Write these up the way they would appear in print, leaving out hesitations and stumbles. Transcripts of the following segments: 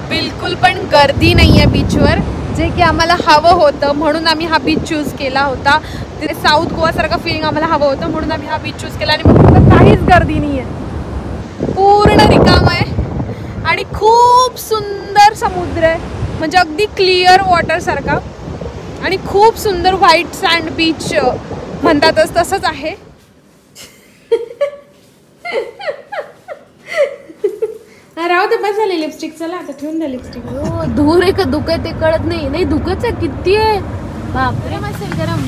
बिलकुल पण गर्दी नाही आहे बीचवर, जे की आम्हाला हवं होतं म्हणून आम्ही हा बीच चूज केला होता. ते साऊथ गोवा सारखं फिलिंग आम्हाला हवं होतं म्हणून आम्ही हा बीच चूज केला. आणि मग काहीच गर्दी नाही आहे, पूर्ण रिकाम आहे आणि खूप सुंदर समुद्र आहे, म्हणजे अगदी क्लिअर वॉटर सारखा आणि खूप सुंदर व्हाईट सँड बीच म्हणतातच तसंच आहे. राहू दे, बस झाली लिपस्टिक. चला आता ठेवून द्या लिपस्टिक. हो, धूर आहे का धुकं आहे ते कळत नाही. नाही धुकंच आहे, किती आहे बापरे. मसेल गरम.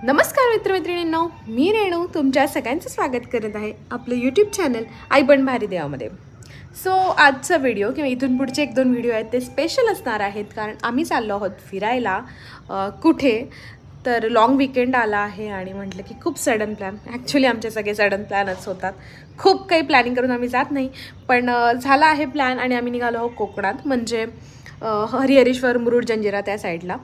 नमस्कार मित्रमैत्रिणींनो, मी रेणू तुमच्या सगळ्यांचं स्वागत करत आहे आपलं यूट्यूब चॅनल आई पण भारी देवामध्ये. सो आजचा व्हिडिओ किंवा इथून पुढचे 1-2 व्हिडिओ आहेत ते स्पेशल असणार आहेत, कारण आम्ही चाललो आहोत फिरायला. कुठे तर लॉंग विकेंड आला आहे आणि म्हटलं की खूप सडन प्लॅन. ॲक्च्युली आमचे सगळे सडन प्लॅनच होतात, खूप काही प्लॅनिंग करून आम्ही जात नाही, पण झाला आहे प्लॅन आणि आम्ही निघालो आहोत कोकणात, म्हणजे हरिहरेश्वर, मुरुड, जंजिरा त्या साईडला.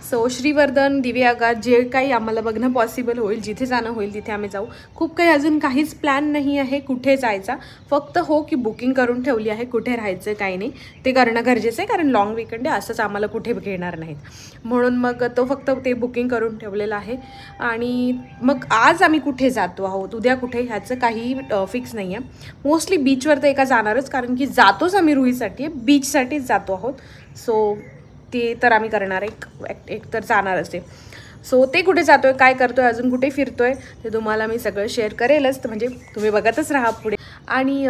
सो श्रीवर्धन, दिव्याघाट जे काही आम्हाला बघणं पॉसिबल होईल, जिथे जाणं होईल तिथे आम्ही जाऊ. खूप काही अजून काहीच प्लॅन नाही आहे कुठे जायचा, फक्त हो की बुकिंग करून ठेवली आहे. कुठे राहायचं काही नाही ते करणं गरजेचं आहे, कारण लॉंग विकेंड आहे, असंच आम्हाला कुठे घेणार नाहीत म्हणून मग तो फक्त ते बुकिंग करून ठेवलेलं आहे. आणि मग आज आम्ही कुठे जातो आहोत, उद्या कुठे, ह्याचं काही फिक्स नाही आहे. मोस्टली बीचवर तर एका जाणारच, कारण की जातोच आम्ही रुईसाठी, बीचसाठीच जातो आहोत. सो ते तर आम्ही करणार, एक तर जाणारच आहे. सो ते कुठे जातोय, काय करतोय, अजून कुठे फिरतोय ते तुम्हाला मी सगळं शेअर करेलच, म्हणजे तुम्ही बघतच राहा पुढे. आणि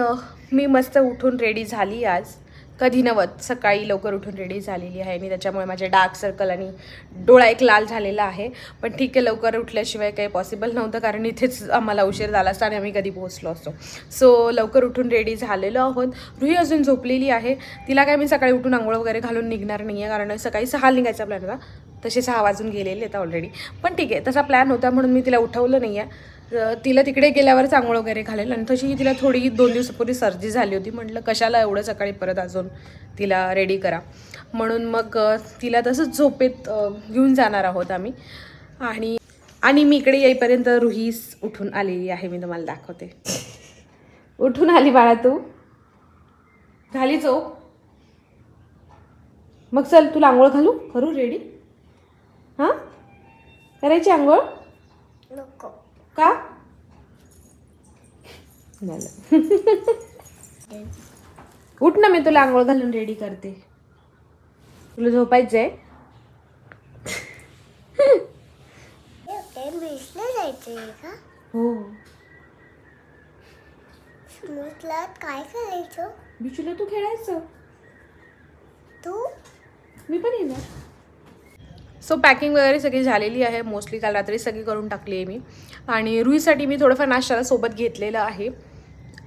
मी मस्त उठून रेडी झाली आज, कधी नव्हत सकाळी लवकर उठून रेडी झालेली आहे मी, त्याच्यामुळे माझे डार्क सर्कल आणि डोळा एक लाल झालेला आहे. पण ठीक आहे, लवकर उठल्याशिवाय काही पॉसिबल नव्हतं, कारण इथेच आम्हाला उशीर झाला असता आणि आम्ही कधी पोहोचलो असतो. सो लवकर उठून रेडी झालेलो आहोत. रुही अजून झोपलेली आहे, तिला काय मी सकाळी उठून आंघोळ वगैरे घालून निघणार नाही आहे, कारण सकाळी 6 निघायचा प्लॅन होता, तसे 6 वाजून गेलेले आहेत ऑलरेडी. पण ठीक आहे, तसा प्लॅन होता म्हणून मी तिला उठवलं नाही आहे. तिला तिकडे गेल्यावरच आंघोळ वगैरे घालेल. आणि तशी तिला थोडी 2 दिवसापूर्वी सर्दी झाली होती, म्हटलं कशाला एवढं सकाळी परत अजून तिला रेडी करा, म्हणून मग तिला तसंच झोपेत घेऊन जाणार आहोत आम्ही. आणि मी इकडे येईपर्यंत रुहीस उठून आलेली आहे, मी तुम्हाला दाखवते. उठून आली बाळा, तू झाली झोप? मग चल तुला आंघोळ करू रेडी. हां, करायची आंघोळ? नको. का? उठ ना, मी तुला आंघोळ घालून रेडी करते. तुला झोपायचंय? बीचला जायचंय का? हो. समुद्रात काय करायचं? बीचला तू खेळायचं, तू? मी पण येणार. सो पॅकिंग वगैरे सगळी झालेली आहे, मोस्टली काल रात्री सगळी करून टाकली आहे मी. आणि रुईसाठी मी थोडंफार नाश्त्याला सोबत घेतलेलं आहे,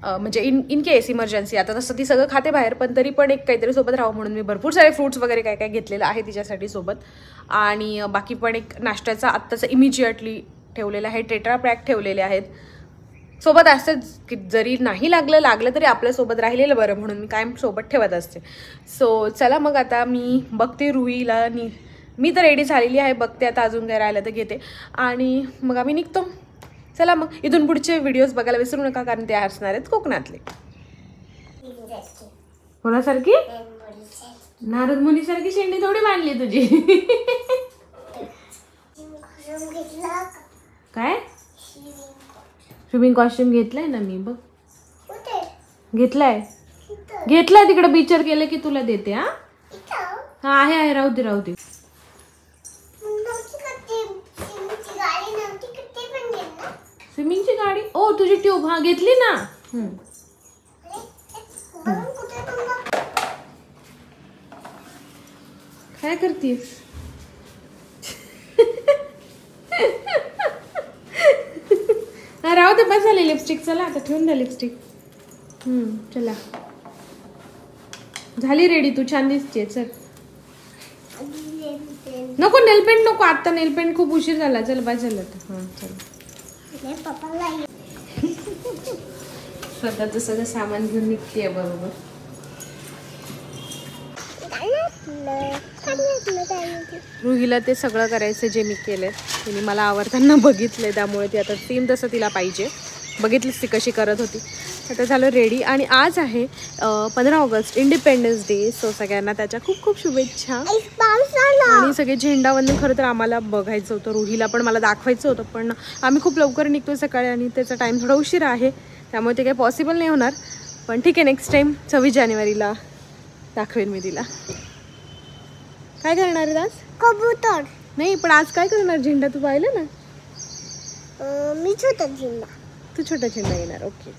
म्हणजे इन केस इमर्जन्सी. आता तसं ती सगळं खाते बाहेर, पण तरी पण एक काहीतरी सोबत राहावं म्हणून मी भरपूर सारे फ्रूट्स वगैरे काय काय घेतलेलं आहे तिच्यासाठी सोबत. आणि बाकी पण एक नाश्त्याचा आत्ताचा इमिजिएटली ठेवलेला आहे, टेट्रा पॅक ठेवलेले आहेत सोबत. असंच की जरी नाही लागलं तरी आपल्यासोबत राहिलेलं बरं, म्हणून मी कायम सोबत ठेवत असते. सो चला मग आता मी बघते रुहीला, मी तर रेडी झालेली आहे, बघते आता अजून काय राहिलं तर घेते आणि मग आम्ही निघतो. चला मग, इथून पुढचे व्हिडिओज बघायला विसरू नका, कारण ते असणार आहेत कोकणातले. कोणासारखी? नारद मुनीसारखी शेंडी थोडी मांडली तुझी. काय स्विमिंग कॉस्ट्युम घेतलाय ना मी, बघ घेतलाय तिकडे बीचवर गेले की तुला देते. हा आहे, राहू दे. स्विमिंगची गाडी, ओ तुझी ट्यूब, हा घेतली ना. काय करतेस? राहू दे, बस झाली लिपस्टिक. चला आता ठेवून द्या लिपस्टिक. चला झाली रेडी, तू छान दिसते. चल नको नेलपेंट नको, आता नेलपेंट खूप उशीर झाला. चल बाय झालं तर. हां चल. पप्पाला स्वतःचं सगळं सामान घेऊन निघते बरोबर. रुहीला ते सगळं करायचं जे मी केलंय. तिने मला आवडताना बघितलंय, त्यामुळे ती आता सेम तसं तिला पाहिजे. बघितलीच ती कशी करत होती. आता झालं रेडी. आणि आज आहे 15 ऑगस्ट, इंडिपेंडन्स डे. सो सगळ्यांना त्याच्या खूप खूप शुभेच्छा. आणि सगळे झेंडावंदन खरं तर आम्हाला बघायचं होतं, रुहीला पण मला दाखवायचं होतं, पण आम्ही खूप लवकर निघतो सकाळी आणि त्याचा टाईम थोडा उशिरा आहे, त्यामुळे ते काही पॉसिबल नाही होणार. पण ठीक आहे, नेक्स्ट टाईम 26 जानेवारीला दाखवेल मी तिला. काय करणार आहे आज? कबूतर नाही, पण आज काय करणार? झेंडा तू पाहिलं ना? मी छोटा झेंडा. तू छोटा झेंडा येणार. ओके.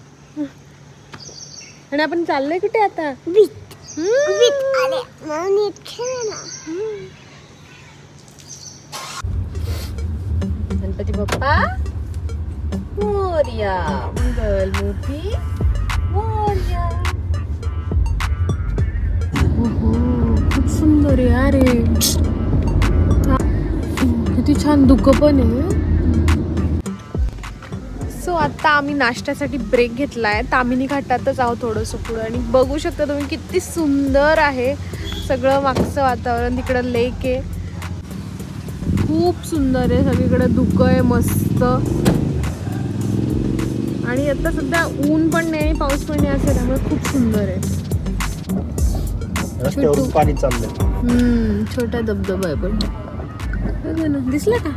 आणि आपण चाललोय कुठे आता? बीट. अरे मला नीट खेळ ना. गणपती बाप्पा मोरया, मंगल मूर्ती मोरया. खूप सुंदर आहे. अरे किती छान दुःख पण आहे. सो आता आम्ही नाश्त्यासाठी ब्रेक घेतलाय. तामिनी घाटातच आहोत थोडंसं पुढं, आणि बघू शकता तुम्ही किती सुंदर आहे सगळं मागचं वातावरण. तिकडं लेक आहे, खूप सुंदर आहे. सगळीकडे धुकं आहे मस्त. आणि आता सध्या ऊन पण नाही, पाऊस पण नाही, असं त्यामुळे खूप सुंदर आहे. पाणी चाललंय. छोटा धबधबा आहे पण दिसला का?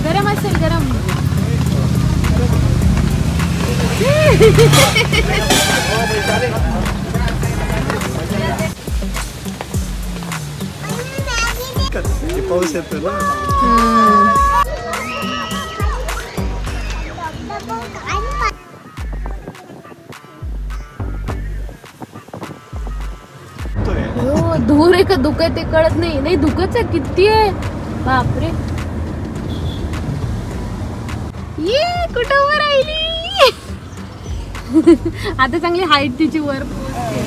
गरम असेल, गरम. पाऊस येतो ना. धूर आहे का धुकं आहे ते कळत नाही. नाही धुकंच आहे, किती आहे बापरे. ये कुठं वर राहिली. आता चांगली हाईट तिची वर पोहोचते.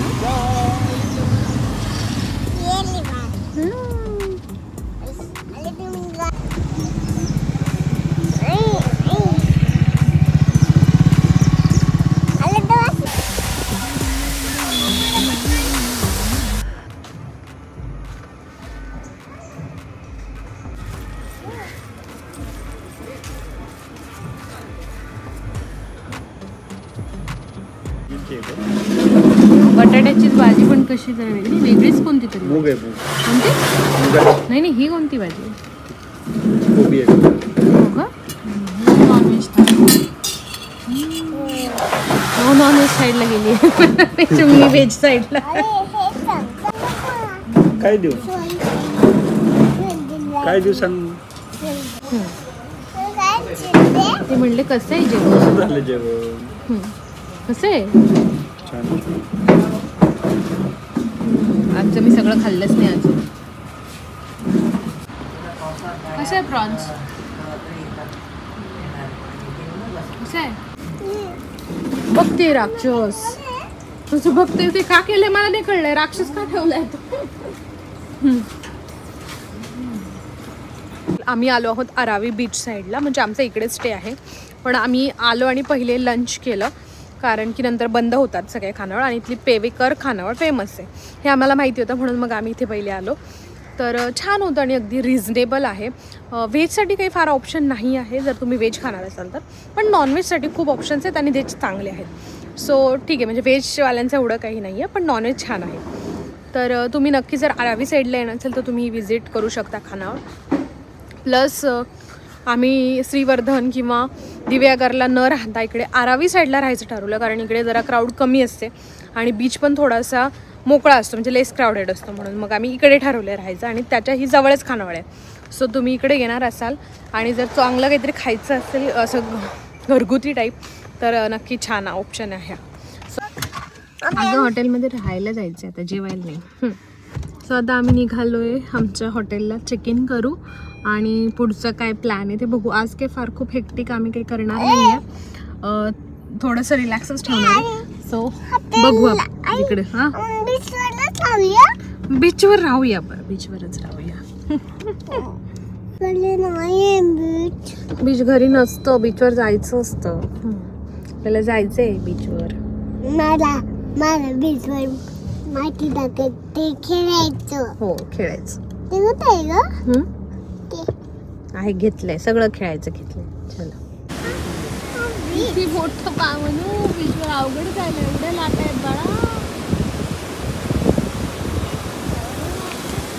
बटाट्याचीच भाजी पण कशी जाणार, वेगळीच कोणती तरी. मूग आहे, मूग. कोणती? नाही नाही, ही कोणती भाजी? कोबी आहे. हो का? नॉनव्हेज. हो, नॉनव्हेज साईडला गेली आहे. मी व्हेज साईडला. काय देऊ? काय देऊ सांग. ते म्हणले कसं आहे जेवण? झालं जेवण. कसं आहे? छान. आजचं मी सगळं खाल्लंच नाही अजून. कसं आहे प्रॉन्स? कसं आहे? बघते राक्षस. तुझं बघते ते का केलंय मला नाही कळलंय. राक्षस का ठेवलाय तो? आम्ही आलो आहोत अरावी बीच साईडला, म्हणजे आमचा इकडे स्टे आहे. पण आम्ही आलो आणि पहिले लंच केलं, कारण की नंतर बंद होतात सगळे खानावळ, आणि इथली पेवेकर खानावळ फेमस आहे हे आम्हाला माहिती होतं, म्हणून मग आम्ही इथे पहिले आलो. तर छान होतं आणि अगदी रिझनेबल आहे. व्हेजसाठी काही फार ऑप्शन नाही आहे जर तुम्ही व्हेज खाणार असाल तर, पण नॉनव्हेजसाठी खूप ऑप्शन्स आहेत आणि ते चांगले आहेत. सो ठीक आहे, म्हणजे व्हेजवाल्यांचं एवढं काही नाही आहे, पण नॉनव्हेज छान आहे. तर तुम्ही नक्की जर अरावी साईडला येणार असेल तर तुम्ही विजिट करू शकता खानावळ. प्लस आम्ही श्रीवर्धन किंवा दिव्यागरला न राहता इकडे आरावी साईडला राहायचं ठरवलं, कारण इकडे जरा क्राऊड कमी असते आणि बीच पण थोडासा मोकळा असतो, म्हणजे लेस क्राऊडेड असतो, म्हणून मग आम्ही इकडे ठरवले राहायचं. आणि त्याच्याही जवळच खानावळ आहे. सो तुम्ही इकडे येणार असाल आणि जर चांगलं काहीतरी खायचं असेल असं घरगुती टाईप, तर नक्की छान ऑप्शन आहे. अगं हॉटेलमध्ये राहायला जायचं आता, जेवायला नाही. सो आता आम्ही निघालोय आमच्या हॉटेलला, चेक इन करू आणि पुढचं काय प्लॅन आहे ते बघू. आज काही फार खूप हेक्टिक आम्ही काही करणार नाही आहे, थोडंसं रिलॅक्सच ठेवणार आहे. सो बघू आपण इकडे. हां बीचवर राहूया, बरं बीचवरच राहूया. बीच घरी नसतं, बीचवर जायचं असतं. आपल्याला जायचं आहे बीचवर. मला बीचवर माहिती टाकत ते खेळायचं. हो खेळायचं ते होत आहे ग. आहे, घेतलंय सगळं खेळायचं घेतलंय. चला किती मोठं म्हणू बीचवर अवघड जायला, एवढ्या लाटा आहेत बाळा.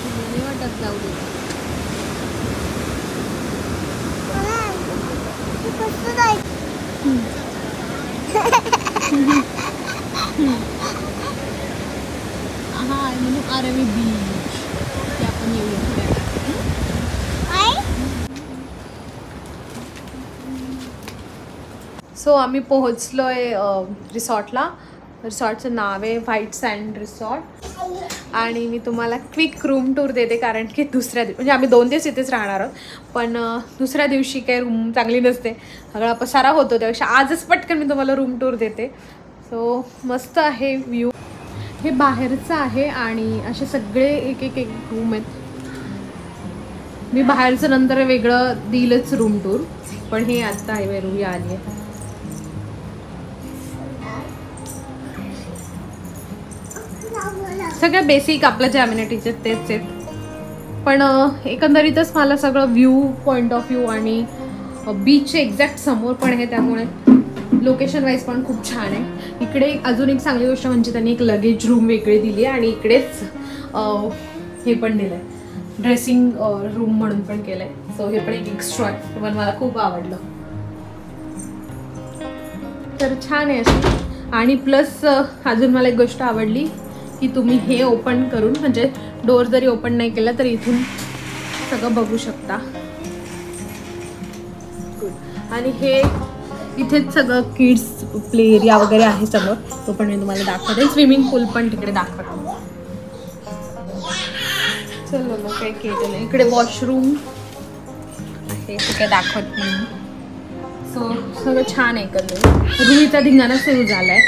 नाही वाटत जाऊ दे. कसं जायचं? हा म्हणून आरवी बीच ते आपण येऊया थोड्या वेळात. सो आम्ही पोहोचलोय रिसॉर्टला. रिसॉर्टचं नाव आहे व्हाईट सँड रिसॉर्ट. आणि मी तुम्हाला क्विक रूम टूर देते, कारण की दुसऱ्या दिवशी म्हणजे आम्ही 2 दिवस इथेच राहणार आहोत, पण दुसऱ्या दिवशी काही रूम चांगली नसते, सगळा पसारा होतो. त्यापेक्षा आजच पटकन मी तुम्हाला रूम टूर देते. सो मस्त आहे व्ह्यू. हे बाहेरचं आहे आणि असे सगळे एक एक रूम आहेत. मी बाहेरचं नंतर वेगळं दिलंच रूम टूर, पण हे आत्ता आहे रूम आली आहे. सगळ्या बेसिक आपल्या ज्या अम्युनिटीज आहेत तेच आहेत, पण एकंदरीतच मला सगळं व्ह्यू पॉईंट ऑफ व्ह्यू आणि बीचचे एक्झॅक्ट समोर पण आहे, त्यामुळे लोकेशन वाईज पण खूप छान आहे. इकडे अजून एक चांगली गोष्ट म्हणजे त्यांनी एक लगेज रूम वेगळी दिली आहे आणि इकडेच हे पण दिलं आहे, ड्रेसिंग रूम म्हणून पण केलं आहे. सो हे पण एक एक्स्ट्रा आहे, पण मला खूप आवडलं. तर छान आहे असं. आणि प्लस अजून मला एक गोष्ट आवडली की तुम्ही हे ओपन करून, म्हणजे डोअर जरी ओपन नाही केला तरी इथून सगळं बघू शकता. आणि हे इथेच सगळं किड्स प्ले एरिया वगैरे आहे समोर, तो पण मी तुम्हाला दाखवते. स्विमिंग पूल पण तिकडे दाखवते. चलो मग काही केलं नाही. इकडे वॉशरूम आहे, ते काय दाखवत नाही. सो सगळं छान आहे. कलर रुईचा धिंगाणा सुरू झालाय.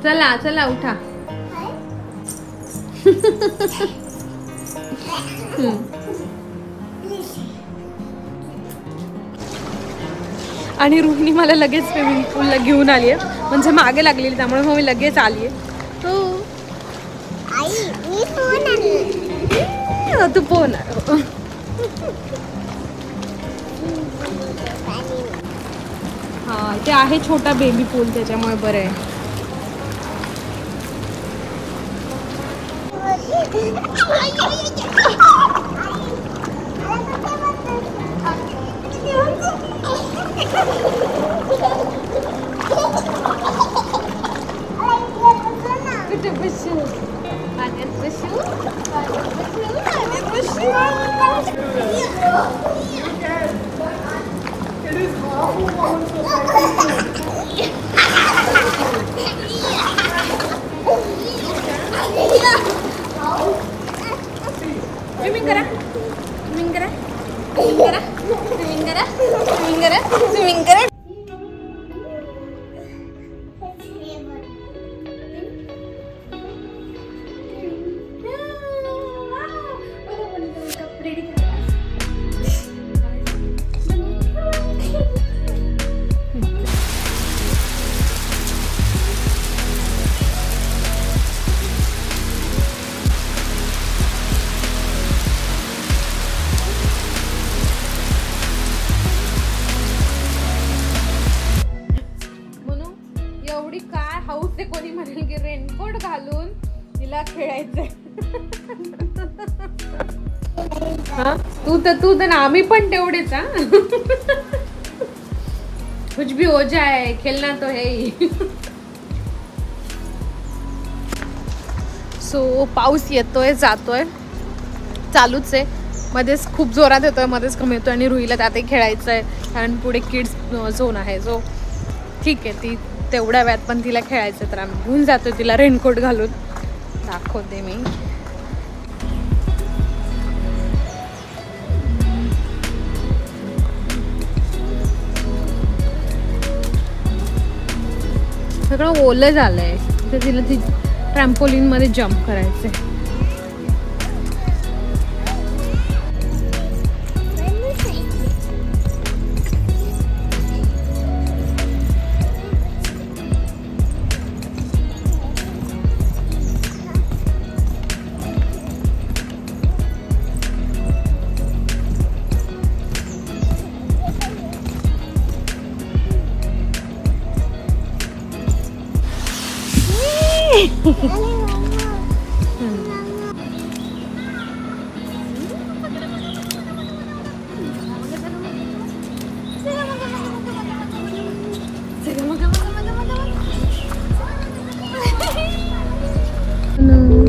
चला चला उठा. आणि रोहिणी मला लगेच स्विमिंग पूलला घेऊन आली आहे, म्हणजे मागे लागलेली, त्यामुळे मग मी लगेच आली आहे. तू पोहणार. हा ते आहे छोटा बेबी पूल, त्याच्यामुळे बरं आहे. स्विमिंग करा, स्विमिंग करा, स्विमिंग करा, स्विमिंग करा, स्विमिंग करा, स्विमिंग करा. कोणी म्हणेल की रेनकोट घालून तिला खेळायचंय. हा तू तर ना आम्ही पण तेवढेच हा. कुछ भी हो जाए खेलना तो है ही. सो पाऊस येतोय जातोय चालूच आहे. मध्येच खूप जोरात येतोय मध्येच कमी येतोय आणि रुईला त्यातही खेळायचं आहे कारण पुढे किड्स झोन आहे. सो ठीक आहे ती तेवढ्या वेळात पण तिला खेळायचं तर आम्ही घेऊन जातोय तिला रेनकोट घालून. दाखवते मी. सगळं ओलं झालंय तर तिला ती ट्रॅम्पोलिन मध्ये जम्प करायचंय.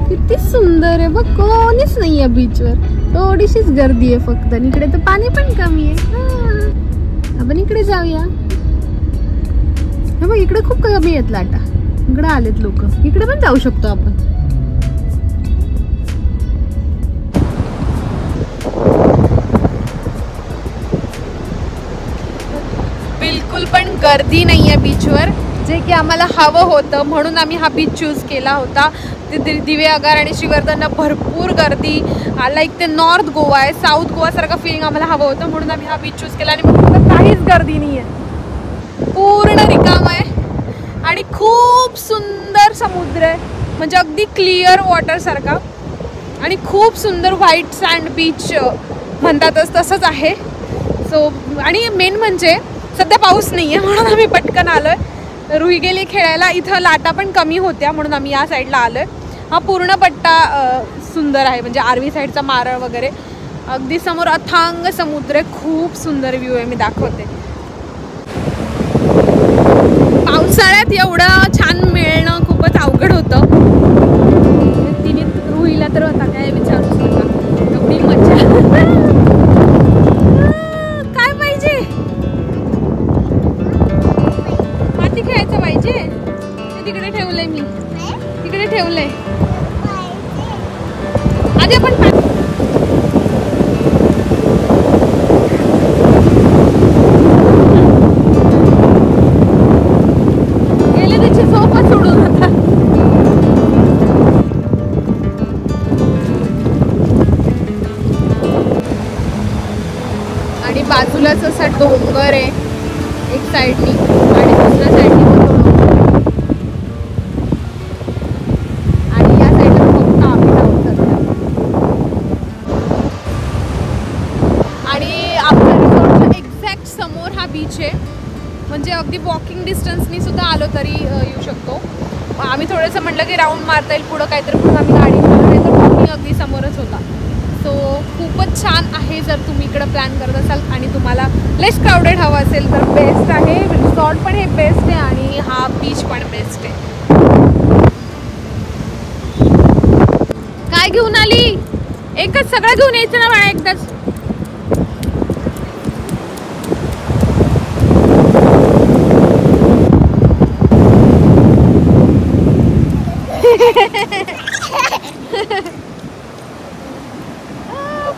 किती सुंदर आहे बघ. कोणीच नाही आहे बीचवर. थोडीशीच गर्दी आहे फक्त. इकडे तर पाणी पण कमी आहे. आपण इकडे जाऊया. हे बघ इकडे खूप कमी आहेत लाटा. इकडे आलेत लोक. इकडे पण जाऊ शकतो आपण. बिलकुल पण गर्दी नाहीये बीचवर जे की आम्हाला हवं होतं म्हणून आम्ही हा बीच चूज केला होता. ते दिवेआगार आणि श्रीवर्धनला भरपूर गर्दी. लाईक ते नॉर्थ गोवा आहे साऊथ गोवा सारखं फिलिंग आम्हाला हवं होतं म्हणून आम्ही हा बीच चूज केला. आणि मग काहीच गर्दी नाही आहे. पूर्ण रिकाम आहे आणि खूप सुंदर समुद्र आहे म्हणजे अगदी क्लिअर वॉटर सारखा आणि खूप सुंदर व्हाईट सँड बीच म्हणतातच तसंच आहे. सो आणि मेन म्हणजे सध्या पाऊस नाही आहे म्हणून आम्ही पटकन आलोय. रुई गेली खेळायला. इथं लाटा पण कमी होत्या म्हणून आम्ही या साईडला आलोय. हा पूर्ण पट्टा सुंदर आहे म्हणजे आरवी साईडचा मारळ वगैरे. अगदी समोर अथांग समुद्र आहे. खूप सुंदर व्ह्यू आहे. मी दाखवते. पावसाळ्यात एवढं छान मिळणं खूपच अवघड होतं. तिने रुईला तर होता काय विचारूच नका. एवढी मजा. काय पाहिजे माती खेळायचं पाहिजे. ते तिकडे ठेवलंय मी. तिकडे ठेवलंय. आधी आपण गेले त्याची झोपच सोडून होता. आणि बाजूलाच असा डोंगर आहे एक साईडनी आणि दुसऱ्या साईडनी आणि या साईडला फक्त आम्ही जाऊन आणि आपल्या रिसॉर्टच्या एक्झॅक्ट समोर हा बीच आहे म्हणजे अगदी वॉकिंग डिस्टन्सनी सुद्धा आलो तरी येऊ शकतो. आम्ही थोडंसं म्हटलं की राऊंड मारता येईल पुढं काहीतरी म्हणून आम्ही गाडी नाही तर वॉकिंग अगदी समोरच होता. सो खूपच छान आहे. जर तुम्ही इकडं प्लॅन करत असाल आणि तुम्हाला लेस क्राऊडेड हवं असेल तर बेस्ट आहे. रिसॉर्ट पण हे बेस्ट आहे आणि हा बीच पण बेस्ट आहे. काय घेऊन आली? एकच सगळं घेऊन यायचं ना बाळा एकदाच.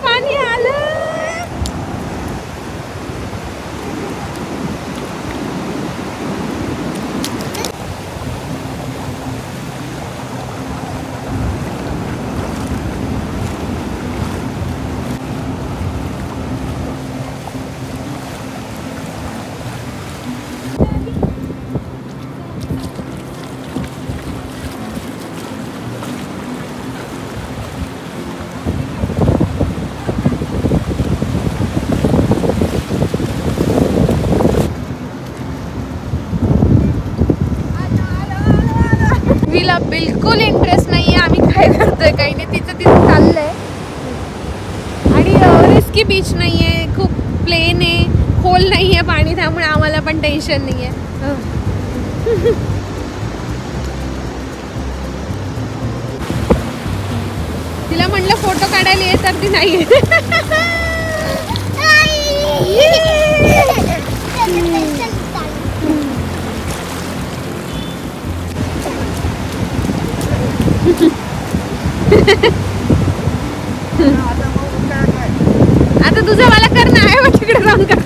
पाणी आलं. तिला बिलकुल इंटरेस्ट नाहीये आम्ही काय करतोय काही नाही. तिचं चाललंय आणि रिस्की बीच नाही आहे, खूप प्लेन आहे, खोल नाही आहे पाणी, त्यामुळे आम्हाला पण टेन्शन नाही आहे. तिला म्हणलं फोटो काढायला ये तर ती नाही येत. आता तुझं मला कर ना, आहे मग तिकडे जाऊन करते.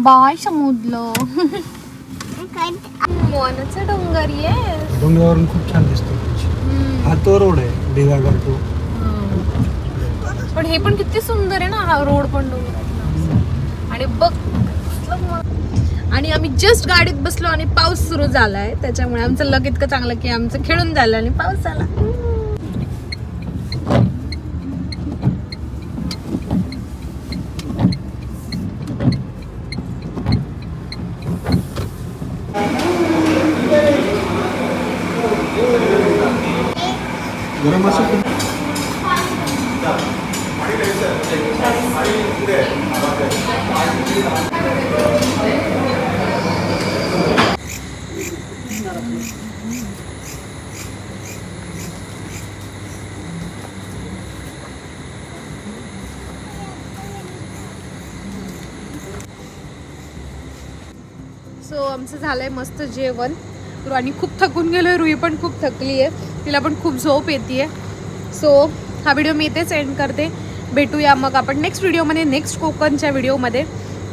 बाय समुद्र. मोनाचा डोंगर आहे. डोंगरावरून खूप छान दिसतो. हा तो रोड आहे दिवागड तो. पण हे पण किती सुंदर आहे ना, हा रोड पण डोंगरात. आणि बघ, आणि आम्ही जस्ट गाडीत बसलो आणि पाऊस सुरू झालाय, त्याच्यामुळे आमचं लग इतकं चांगलं की आमचं खेळून झालं आणि पाऊस झाला. गरम असेल सो आमचं झालंय मस्त जेवण. आणि खूप थकून गेलोय, रुई पण खूप थकली आहे, तिला पण खूप झोप येते. सो हा व्हिडिओ मी इथेच एंड करते. भेटूया मग आपण नेक्स्ट व्हिडिओमध्ये, नेक्स्ट कोकणच्या व्हिडिओमध्ये.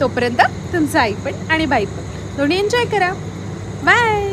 तोपर्यंत तुमचं आई पण आणि बाई पण दोन्ही एन्जॉय करा. बाय.